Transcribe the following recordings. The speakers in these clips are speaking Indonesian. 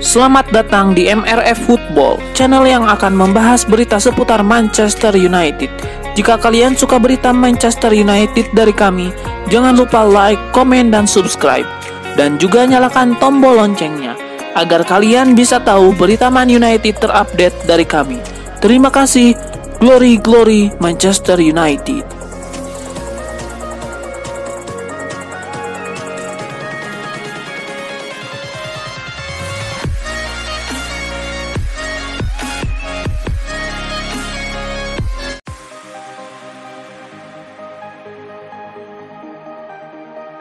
Selamat datang di MRF Football, channel yang akan membahas berita seputar Manchester United. Jika kalian suka berita Manchester United dari kami, jangan lupa like, komen, dan subscribe. Dan juga nyalakan tombol loncengnya, agar kalian bisa tahu berita Man United terupdate dari kami. Terima kasih, Glory Glory Manchester United.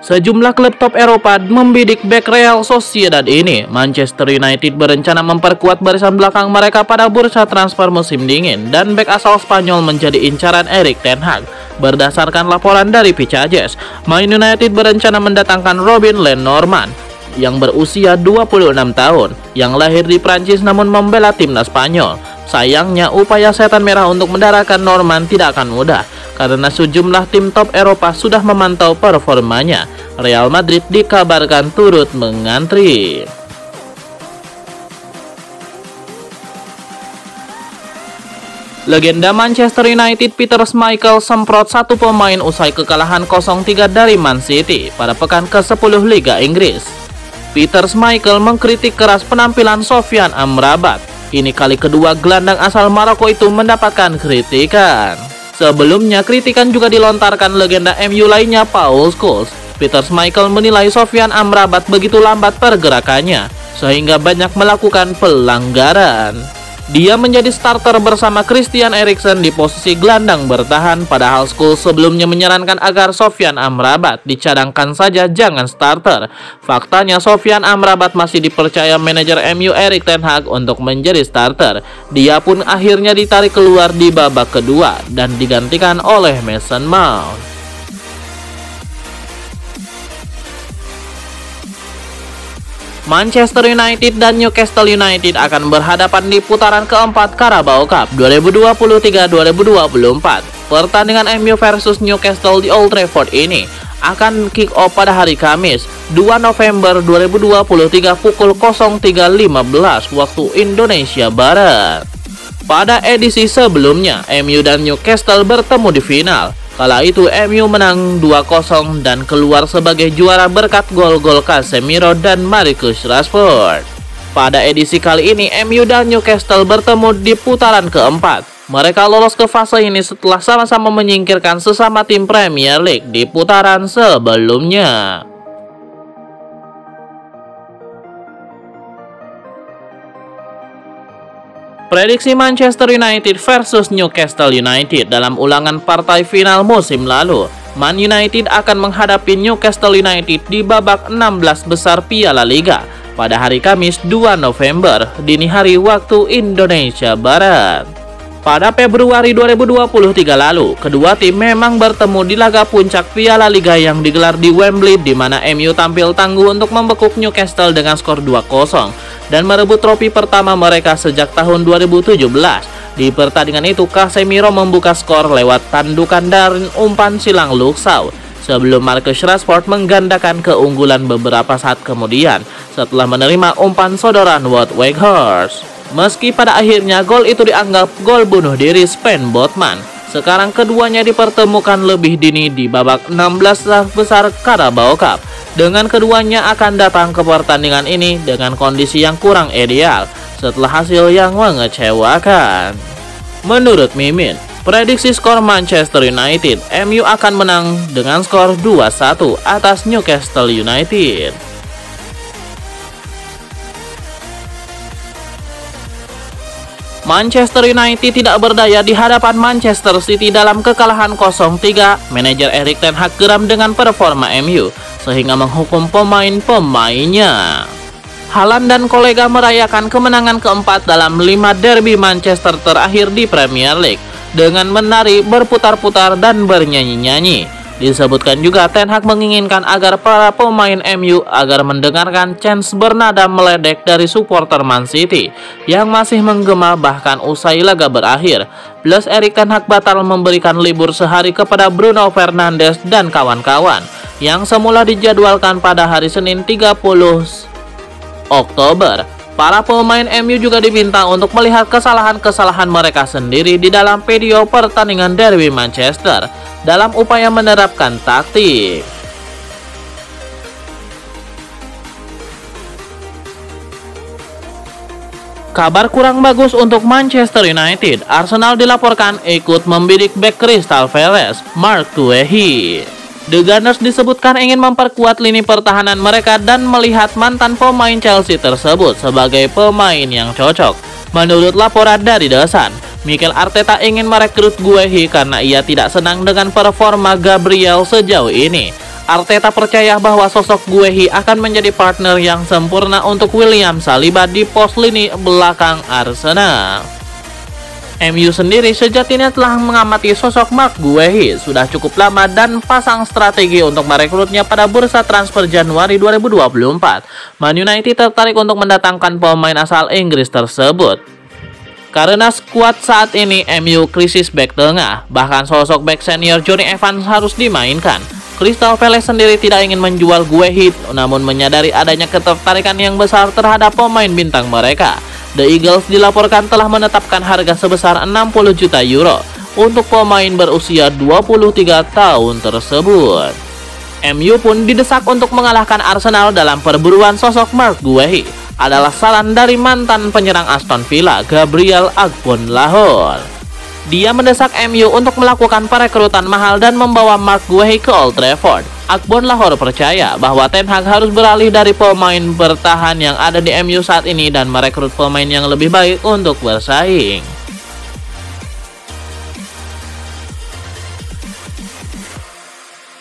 Sejumlah klub top Eropa membidik bek Real Sociedad ini. Manchester United berencana memperkuat barisan belakang mereka pada bursa transfer musim dingin, dan bek asal Spanyol menjadi incaran Erik ten Hag. Berdasarkan laporan dari Picajes, Man United berencana mendatangkan Robin Lenormand yang berusia 26 tahun, yang lahir di Prancis namun membela timnas Spanyol. Sayangnya, upaya setan merah untuk mendarahkan Norman tidak akan mudah, karena sejumlah tim top Eropa sudah memantau performanya. Real Madrid dikabarkan turut mengantri. Legenda Manchester United Peter Schmeichel semprot satu pemain usai kekalahan 0-3 dari Man City pada pekan ke-10 Liga Inggris. Peter Schmeichel mengkritik keras penampilan Sofyan Amrabat. Ini kali kedua gelandang asal Maroko itu mendapatkan kritikan. Sebelumnya, kritikan juga dilontarkan legenda MU lainnya, Paul Scholes. Peter Schmeichel menilai Sofyan Amrabat begitu lambat pergerakannya, sehingga banyak melakukan pelanggaran. Dia menjadi starter bersama Christian Eriksen di posisi gelandang bertahan, padahal Scholes sebelumnya menyarankan agar Sofyan Amrabat dicadangkan saja, jangan starter. Faktanya, Sofyan Amrabat masih dipercaya manajer MU Erik ten Hag untuk menjadi starter. Dia pun akhirnya ditarik keluar di babak kedua dan digantikan oleh Mason Mount. Manchester United dan Newcastle United akan berhadapan di putaran keempat Carabao Cup 2023-2024. Pertandingan MU versus Newcastle di Old Trafford ini akan kick off pada hari Kamis, 2 November 2023 pukul 03.15 waktu Indonesia Barat. Pada edisi sebelumnya, MU dan Newcastle bertemu di final. Kala itu MU menang 2-0 dan keluar sebagai juara berkat gol-gol Casemiro dan Marcus Rashford. Pada edisi kali ini, MU dan Newcastle bertemu di putaran keempat. Mereka lolos ke fase ini setelah sama-sama menyingkirkan sesama tim Premier League di putaran sebelumnya. Prediksi Manchester United versus Newcastle United dalam ulangan partai final musim lalu. Man United akan menghadapi Newcastle United di babak 16 besar Piala Liga pada hari Kamis 2 November dini hari waktu Indonesia Barat. Pada Februari 2023 lalu, kedua tim memang bertemu di laga puncak Piala Liga yang digelar di Wembley, di mana MU tampil tangguh untuk membekuk Newcastle dengan skor 2-0 dan merebut trofi pertama mereka sejak tahun 2017. Di pertandingan itu, Casemiro membuka skor lewat tandukan dan umpan silang Luxau, sebelum Marcus Rashford menggandakan keunggulan beberapa saat kemudian setelah menerima umpan sodoran Wout Weghorst. Meski pada akhirnya gol itu dianggap gol bunuh diri Sven Botman, sekarang keduanya dipertemukan lebih dini di babak 16 besar Carabao Cup. Dengan keduanya akan datang ke pertandingan ini dengan kondisi yang kurang ideal setelah hasil yang mengecewakan. Menurut Mimin, prediksi skor Manchester United, MU akan menang dengan skor 2-1 atas Newcastle United. Manchester United tidak berdaya di hadapan Manchester City dalam kekalahan 0-3. Manajer Erik ten Hag geram dengan performa MU sehingga menghukum pemain-pemainnya. Haaland dan kolega merayakan kemenangan keempat dalam 5 derby Manchester terakhir di Premier League dengan menari, berputar-putar, dan bernyanyi-nyanyi. Disebutkan juga ten Hag menginginkan agar para pemain MU agar mendengarkan chants bernada meledek dari supporter Man City yang masih menggema bahkan usai laga berakhir. Plus Erik ten Hag batal memberikan libur sehari kepada Bruno Fernandes dan kawan-kawan yang semula dijadwalkan pada hari Senin 30 Oktober. Para pemain MU juga diminta untuk melihat kesalahan-kesalahan mereka sendiri di dalam video pertandingan derby Manchester dalam upaya menerapkan taktik. Kabar kurang bagus untuk Manchester United. Arsenal dilaporkan ikut membidik bek Crystal Palace, Mark Guehi. The Gunners disebutkan ingin memperkuat lini pertahanan mereka dan melihat mantan pemain Chelsea tersebut sebagai pemain yang cocok. Menurut laporan dari The Sun, Mikel Arteta ingin merekrut Guehi karena ia tidak senang dengan performa Gabriel sejauh ini. Arteta percaya bahwa sosok Guehi akan menjadi partner yang sempurna untuk William Saliba di pos lini belakang Arsenal. MU sendiri sejatinya telah mengamati sosok Mark Guehi sudah cukup lama dan pasang strategi untuk merekrutnya pada bursa transfer Januari 2024. Man United tertarik untuk mendatangkan pemain asal Inggris tersebut. Karena skuad saat ini MU krisis bek tengah, bahkan sosok bek senior Jonny Evans harus dimainkan. Crystal Palace sendiri tidak ingin menjual Guehi, namun menyadari adanya ketertarikan yang besar terhadap pemain bintang mereka. The Eagles dilaporkan telah menetapkan harga sebesar 60 juta euro untuk pemain berusia 23 tahun tersebut. MU pun didesak untuk mengalahkan Arsenal dalam perburuan sosok Mark Guehi. Adalah saran dari mantan penyerang Aston Villa, Gabriel Agbonlahor. Dia mendesak MU untuk melakukan perekrutan mahal dan membawa Mark Guehi ke Old Trafford. Agbonlahor percaya bahwa Ten Hag harus beralih dari pemain bertahan yang ada di MU saat ini dan merekrut pemain yang lebih baik untuk bersaing.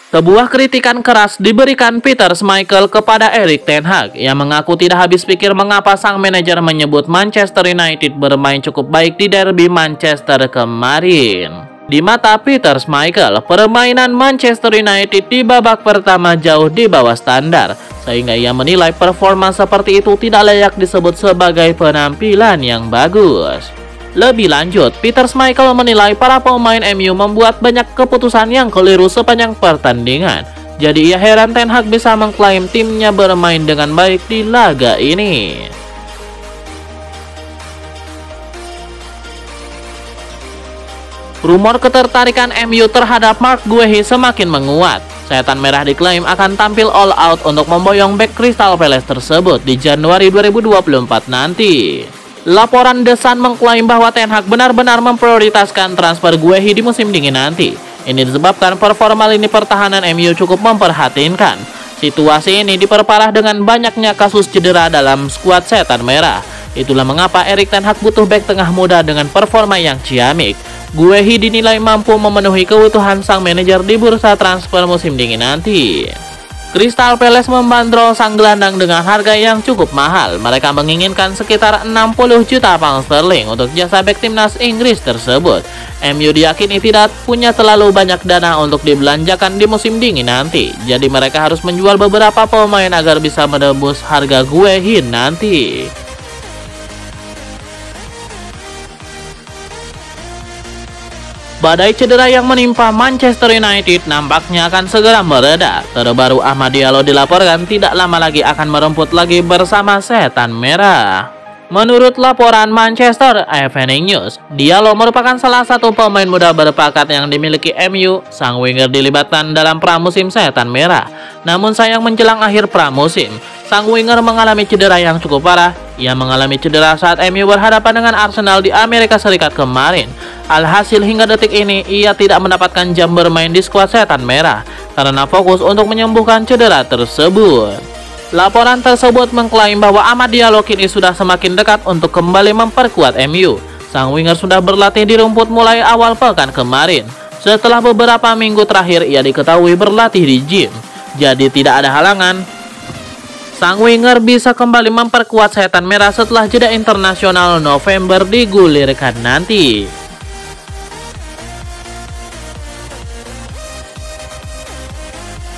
Sebuah kritikan keras diberikan Peter Schmeichel kepada Erik ten Hag yang mengaku tidak habis pikir mengapa sang manajer menyebut Manchester United bermain cukup baik di derby Manchester kemarin. Di mata Peter Schmeichel, permainan Manchester United di babak pertama jauh di bawah standar, sehingga ia menilai performa seperti itu tidak layak disebut sebagai penampilan yang bagus. Lebih lanjut, Peter Schmeichel menilai para pemain MU membuat banyak keputusan yang keliru sepanjang pertandingan. Jadi ia heran Ten Hag bisa mengklaim timnya bermain dengan baik di laga ini. Rumor ketertarikan MU terhadap Mark Guehi semakin menguat. Setan Merah diklaim akan tampil all out untuk memboyong bek Crystal Palace tersebut di Januari 2024 nanti. Laporan The Sun mengklaim bahwa Ten Hag benar-benar memprioritaskan transfer Guehi di musim dingin nanti. Ini disebabkan performa lini pertahanan MU cukup memperhatinkan. Situasi ini diperparah dengan banyaknya kasus cedera dalam skuad Setan Merah. Itulah mengapa Erik ten Hag butuh bek tengah muda dengan performa yang ciamik. Guehi dinilai mampu memenuhi kebutuhan sang manajer di bursa transfer musim dingin nanti. Crystal Palace membandrol sang gelandang dengan harga yang cukup mahal. Mereka menginginkan sekitar 60 juta pound sterling untuk jasa bek timnas Inggris tersebut. MU diyakini tidak punya terlalu banyak dana untuk dibelanjakan di musim dingin nanti. Jadi mereka harus menjual beberapa pemain agar bisa menembus harga Guehi nanti. Badai cedera yang menimpa Manchester United nampaknya akan segera mereda. Terbaru Amad Diallo dilaporkan tidak lama lagi akan meremput lagi bersama Setan Merah. Menurut laporan Manchester Evening News, Diallo merupakan salah satu pemain muda berbakat yang dimiliki MU. Sang winger dilibatkan dalam pramusim Setan Merah. Namun sayang menjelang akhir pramusim, sang winger mengalami cedera yang cukup parah. Ia mengalami cedera saat MU berhadapan dengan Arsenal di Amerika Serikat kemarin. Alhasil hingga detik ini ia tidak mendapatkan jam bermain di skuad Setan Merah karena fokus untuk menyembuhkan cedera tersebut. Laporan tersebut mengklaim bahwa Amad Diallo kini sudah semakin dekat untuk kembali memperkuat MU. Sang winger sudah berlatih di rumput mulai awal pekan kemarin. Setelah beberapa minggu terakhir ia diketahui berlatih di gym. Jadi tidak ada halangan. Sang winger bisa kembali memperkuat Setan Merah setelah jeda internasional November digulirkan nanti.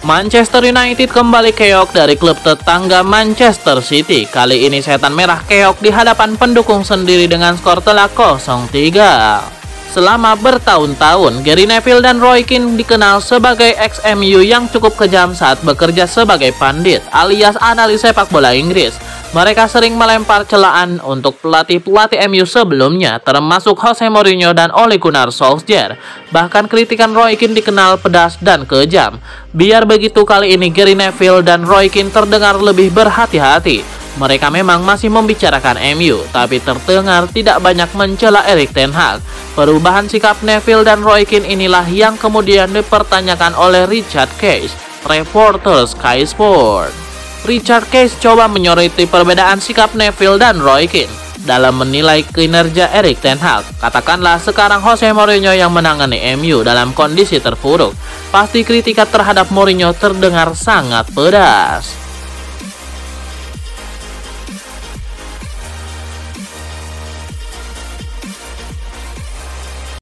Manchester United kembali keok dari klub tetangga Manchester City. Kali ini Setan Merah keok di hadapan pendukung sendiri dengan skor telak 0-3. Selama bertahun-tahun, Gary Neville dan Roy Keane dikenal sebagai ex-MU yang cukup kejam saat bekerja sebagai pandit alias analis sepak bola Inggris. Mereka sering melempar celaan untuk pelatih-pelatih MU sebelumnya, termasuk Jose Mourinho dan Ole Gunnar Solskjaer. Bahkan kritikan Roy Keane dikenal pedas dan kejam. Biar begitu, kali ini Gary Neville dan Roy Keane terdengar lebih berhati-hati. Mereka memang masih membicarakan MU, tapi terdengar tidak banyak mencela Erik ten Hag. Perubahan sikap Neville dan Roy Keane inilah yang kemudian dipertanyakan oleh Richard Case, reporter Sky Sport. Richard Case coba menyoroti perbedaan sikap Neville dan Roy Keane dalam menilai kinerja Erik ten Hag. Katakanlah sekarang Jose Mourinho yang menangani MU dalam kondisi terpuruk. Pasti kritikan terhadap Mourinho terdengar sangat pedas.